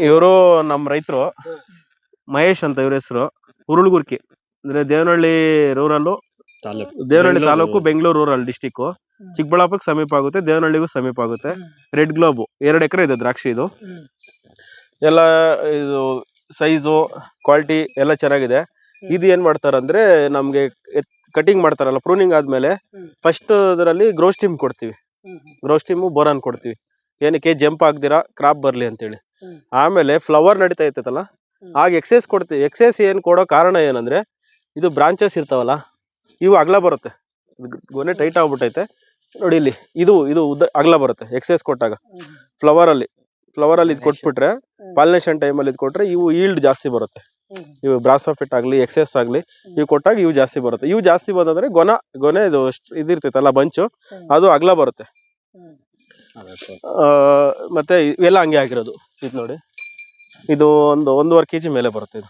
ಇವರು ನಮ್ಮ ರೈತರು ಮಹೇಶ್ ಅಂತ ಇವ್ರ ಹೆಸರು. ಉರುಳುಗುರ್ಕಿ ಅಂದ್ರೆ Devanahalli rural Devanahalli taluk Bengaluru rural district. ಚಿಕ್ಕಬಳ್ಳಾಪುರಕ್ಕೆ ಸಮೀಪ ಆಗುತ್ತೆ, ದೇವನಹಳ್ಳಿಗೂ ಸಮೀಪ ಆಗುತ್ತೆ. ರೆಡ್ ಗ್ಲೋಬ್ 2 ಎಕರೆ ಇದೆ ದ್ರಾಕ್ಷಿ. ಇದು ಎಲ್ಲ ಇದು ಸೈಜು ಕ್ವಾಲಿಟಿ ಎಲ್ಲ ಚೆನ್ನಾಗಿದೆ. ಇದು ಏನ್ ಮಾಡ್ತಾರಂದ್ರೆ ನಮ್ಗೆ ಕಟಿಂಗ್ ಮಾಡ್ತಾರಲ್ಲ ಪ್ರೂನಿಂಗ್ ಆದ್ಮೇಲೆ ಫಸ್ಟ್ ಅದರಲ್ಲಿ ಗ್ರೋಸ್ಟಿಮ್ ಕೊಡ್ತೀವಿ. ಗ್ರೋಸ್ಟಿಮ್ ಬೋರಾನ್ ಕೊಡ್ತೀವಿ, ಏನಕ್ಕೆ ಜಂಪ್ ಆಗ್ದಿರಾ ಕ್ರಾಪ್ ಬರ್ಲಿ ಅಂತೇಳಿ. ಆಮೇಲೆ ಫ್ಲವರ್ ನಡೀತಾ ಇರ್ತೈತಲ್ಲ ಆಗ ಎಕ್ಸೈಸ್ ಕೊಡ್ತೀವಿ. ಎಕ್ಸೈಸ್ ಏನ್ ಕೊಡೋ ಕಾರಣ ಏನಂದ್ರೆ ಇದು ಬ್ರಾಂಚಸ್ ಇರ್ತಾವಲ್ಲ ಇವು ಅಗಲ ಬರುತ್ತೆ, ಗೊನೆ ಟೈಟ್ ಆಗ್ಬಿಟ್ಟೈತೆ ನೋಡಿ ಇಲ್ಲಿ. ಇದು ಉದ್ದ ಅಗಲ ಬರುತ್ತೆ ಎಕ್ಸೈಸ್ ಕೊಟ್ಟಾಗ. ಫ್ಲವರ್ ಅಲ್ಲಿ ಇದು ಕೊಟ್ಬಿಟ್ರೆ ಪಾಲಿನೇಷನ್ ಟೈಮಲ್ಲಿ ಇದು ಕೊಟ್ರೆ ಇವು ಈಲ್ಡ್ ಜಾಸ್ತಿ ಬರುತ್ತೆ. ಇವು ಬ್ರಾಸೋಫಿಟ್ ಆಗ್ಲಿ ಎಕ್ಸೈಸ್ ಆಗ್ಲಿ ಇವು ಕೊಟ್ಟಾಗ ಇವು ಜಾಸ್ತಿ ಬರುತ್ತೆ. ಇವು ಜಾಸ್ತಿ ಬಂದ್ರೆ ಗೊನೆ ಇದು ಇದಿರ್ತೈತಲ್ಲ ಬಂಚು ಅದು ಅಗಲ ಬರುತ್ತೆ. ಮತ್ತೆ ಇವೆಲ್ಲ ಹಂಗೆ ಆಗಿರೋದು. ಇದು ನೋಡಿ, ಇದು ಒಂದು 1.5 kg ಮೇಲೆ ಬರುತ್ತೆ. ಇದು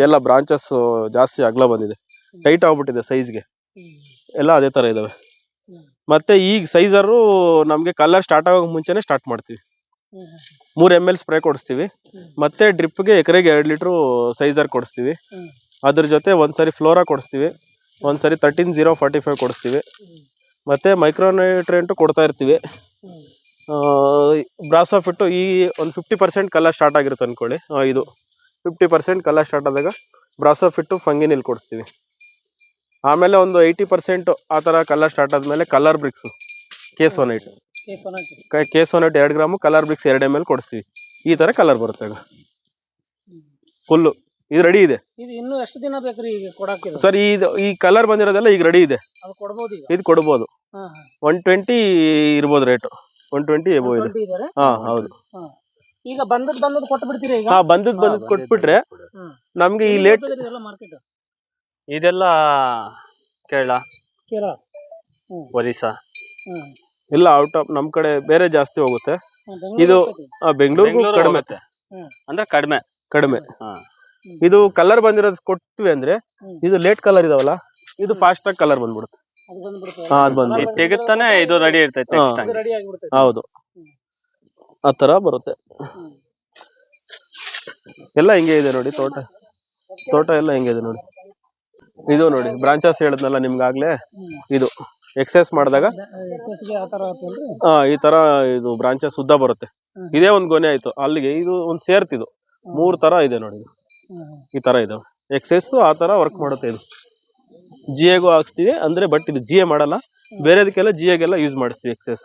ಎಲ್ಲ ಬ್ರಾಂಚಸ್ ಜಾಸ್ತಿ ಅಗಲ ಬಂದಿದೆ, ಟೈಟ್ ಆಗ್ಬಿಟ್ಟಿದೆ ಸೈಜ್ಗೆ ಎಲ್ಲ ಅದೇ ತರ ಇದಾವೆ. ಮತ್ತೆ ಈಗ ಸೈಜರು ನಮ್ಗೆ ಕಲರ್ ಸ್ಟಾರ್ಟ್ ಆಗೋ ಮುಂಚೆನೆ ಸ್ಟಾರ್ಟ್ ಮಾಡ್ತೀವಿ. 3 ml ಸ್ಪ್ರೇ ಕೊಡಿಸ್ತೀವಿ, ಮತ್ತೆ ಡ್ರಿಪ್ಗೆ ಎಕರೆಗೆ 2 ಲೀಟರ್ ಸೈಜರ್ ಕೊಡಿಸ್ತೀವಿ. ಅದ್ರ ಜೊತೆ ಒಂದ್ಸರಿ ಫ್ಲೋರಾ ಕೊಡಿಸ್ತೀವಿ, ಒಂದ್ಸರಿ 13-0-45 ಕೊಡಿಸ್ತೀವಿ. ಮತ್ತೆ ಮೈಕ್ರೋನ್ಯೂಟ್ರಿಯೆಂಟ್ ಕೊಡ್ತಾ ಇರ್ತೀವಿ. ಬ್ರಾಸೋಫಿಟ್ಟು ಈ ಒಂದು 50% ಕಲರ್ ಸ್ಟಾರ್ಟ್ ಆಗಿರುತ್ತೆ ಅನ್ಕೊಳ್ಳಿ. ಇದು 50% ಕಲರ್ ಸ್ಟಾರ್ಟ್ ಆದಾಗ ಬ್ರಾಸೋಫಿಟ್ಟು ಫಂಗಿನಿಲ್ ಕೊಡಿಸ್ತೀವಿ. ಆಮೇಲೆ ಒಂದು 80% ಆ ತರ ಕಲರ್ ಸ್ಟಾರ್ಟ್ ಆದ್ಮೇಲೆ ಕಲರ್ ಬ್ರಿಕ್ಸ್ ಕೇಸೋನೈಟ್ 2 ಗ್ರಾಮ್, ಕಲರ್ ಬ್ರಿಕ್ಸ್ 2 ml ಕೊಡಿಸ್ತೀವಿ. ಈ ತರ ಕಲರ್ ಬರುತ್ತೆ ಆಗ ಫುಲ್ಲು. ಇದು ರೆಡಿ ಇದೆ. ಇನ್ನು ಎಷ್ಟು ದಿನ ಬೇಕ್ರಿ ಈಗ ಕೊಡಕ್ಕೆ? ಸರ್ ಈ ಕಲರ್ ಬಂದಿರೋದೆಲ್ಲ ಈಗ ರೆಡಿ ಇದೆ. ಇದು ಕೊಡ್ಬೋದು. 120 ಇರ್ಬೋದು ರೇಟ್, 120 ಎಬೋ ಇದೆ. ಹೌದು. ಈಗ ಬಂದದ್ ಕೊಟ್ಟು ಬಿಡ್ತೀರಾ ಈಗ? ಬಂದದ್ ಕೊಟ್ಬಿಟ್ರೆ ನಮ್ಗೆ ಈ ಲೇಟ್ ಇದೆಲ್ಲ ಕೇರಳ ಒರಿಸ್ಸಾ ಎಲ್ಲ ಔಟ್ ಆಫ್ ನಮ್ ಕಡೆ ಬೇರೆ ಜಾಸ್ತಿ ಹೋಗುತ್ತೆ. ಇದು ಬೆಂಗಳೂರು ಕಡಿಮೆ ಅಂದ್ರೆ ಕಡಿಮೆ. ಇದು ಕಲರ್ ಬಂದಿರೋದು ಕೊಟ್ವಿ ಅಂದ್ರೆ ಇದು ಲೇಟ್ ಕಲರ್ ಇದಾವಲ್ಲ ಇದು ಫಾಸ್ಟ್ ಆಗಿ ಕಲರ್ ಬಂದ್ಬಿಡುತ್ತೆ. ತೆಗೆತಾನೆ ಇದು ರೆಡಿ ಇರ್ತೈತೆ. ಹೌದು, ಆ ತರ ಬರುತ್ತೆ. ಎಲ್ಲ ಹಿಂಗೆ ಇದೆ ನೋಡಿ, ತೋಟ ಎಲ್ಲ ಹಿಂಗೆ ಇದೆ ನೋಡಿ. ಇದು ನೋಡಿ ಬ್ರಾಂಚಸ್ ಹೇಳಿದ್ನಲ್ಲ ನಿಮ್ಗಾಗ್ಲೇ, ಇದು ಎಕ್ಸೈಸ್ ಮಾಡಿದಾಗ ಈ ತರ ಇದು ಬ್ರಾಂಚಸ್ ಉದ್ದ ಬರುತ್ತೆ. ಇದೇ ಒಂದ್ ಗೊನೆ ಆಯ್ತು ಅಲ್ಲಿಗೆ, ಇದು ಒಂದ್ ಸೇರ್ತಿದು 3 ತರ ಇದೆ ನೋಡಿ. ಈ ತರ ಇದಾವೆ ಎಕ್ಸೈಸ್, ಆ ತರ ವರ್ಕ್ ಮಾಡುತ್ತೆ. ಇದು ಜಿಎಗೂ ಹಾಕ್ಸ್ತೀವಿ ಅಂದ್ರೆ, ಬಟ್ ಇದು ಜಿಎ ಮಾಡಲ್ಲ, ಬೇರೆದಕ್ಕೆಲ್ಲ ಜಿಎಗೆಲ್ಲ ಯೂಸ್ ಮಾಡಿಸ್ತೀವಿ ಎಕ್ಸೈಸ್.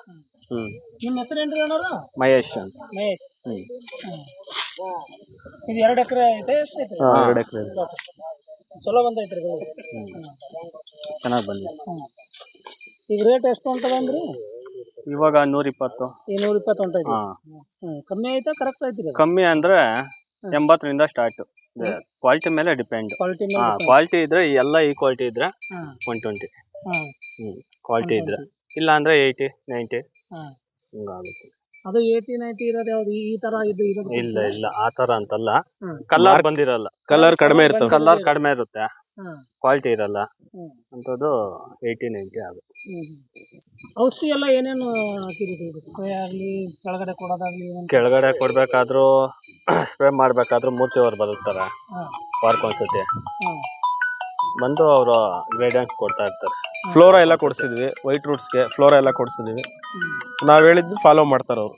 ಮಹೇಶ್ ಅಂತ. ಇದು 2 ಎಕರೆ ಐತೆ. 2 ಎಕರೆ ಚಲೋ ಬಂದೈತ್ರಿ, ಚೆನ್ನಾಗಿ ಬಂದಿದೆ. ಈಗ ರೇಟ್ ಎಷ್ಟು ಅಂತಂದ್ರಿ? ಇವಾಗ 120. 120 ಹೊಂಟೈತಿ. ಕಮ್ಮಿ ಐತಾ ಕರೆಕ್ಟ್ ಐತಿ? ಕಮ್ಮಿ ಅಂದ್ರೆ 80ರಿಂದ ಸ್ಟಾರ್ಟ್. ಕ್ವಾಲಿಟಿ ಮೇಲೆ ಡಿಪೆಂಡ್. ಕ್ವಾಲಿಟಿ ಇದ್ರೆ ಎಲ್ಲ ಈ ಕ್ವಾಲಿಟಿ ಇದ್ರೆ 120. ಕ್ವಾಲಿಟಿ ಇದ್ರೆ, ಇಲ್ಲ ಅಂದ್ರೆ 80-90 ಹಿಂಗಾಗುತ್ತೆ. ಅದು 80-90 ಇರೋದು ಯಾವ್ದು ಈ ತರ? ಇಲ್ಲ ಆ ತರ ಅಂತಲ್ಲ, ಕಲರ್ ಬಂದಿರಲ್ಲ, ಕಲರ್ ಕಡಿಮೆ ಇರುತ್ತೆ, ಕಲರ್ ಕಡಿಮೆ ಇರುತ್ತೆ, ಕ್ವಾಲಿಟಿ ಇರಲ್ಲ ಅಂತದ್ದು 80-90 ಆಗುತ್ತೆ. ಔಷಧಿ ಎಲ್ಲ ಏನೇನು ಸ್ಪ್ರೇ ಆಗ್ಲಿ ಕೆಳಗಡೆ ಕೊಡೋದಾಗ್ಲಿ? ಕೆಳಗಡೆ ಕೊಡ್ಬೇಕಾದ್ರೂ ಸ್ಪ್ರೇ ಮಾಡ್ಬೇಕಾದ್ರೂ ಮೂರ್ತಿಯವ್ರು ಬರುತ್ತಾರೆ ವಾರಕ್ಕೊಂದ್ಸತಿ ಬಂದು ಅವರು ಗೈಡೆನ್ಸ್ ಕೊಡ್ತಾ ಇರ್ತಾರೆ. ಫ್ಲೋರಾ ಎಲ್ಲ ಕೊಡ್ಸಿದ್ವಿ, ವೈಟ್ ರೂಟ್ಸ್ಗೆ ಫ್ಲೋರಾ ಎಲ್ಲ ಕೊಡ್ಸಿದ್ವಿ. ನಾವ್ ಹೇಳಿದ್ದು ಫಾಲೋ ಮಾಡ್ತಾರ ಅವರು.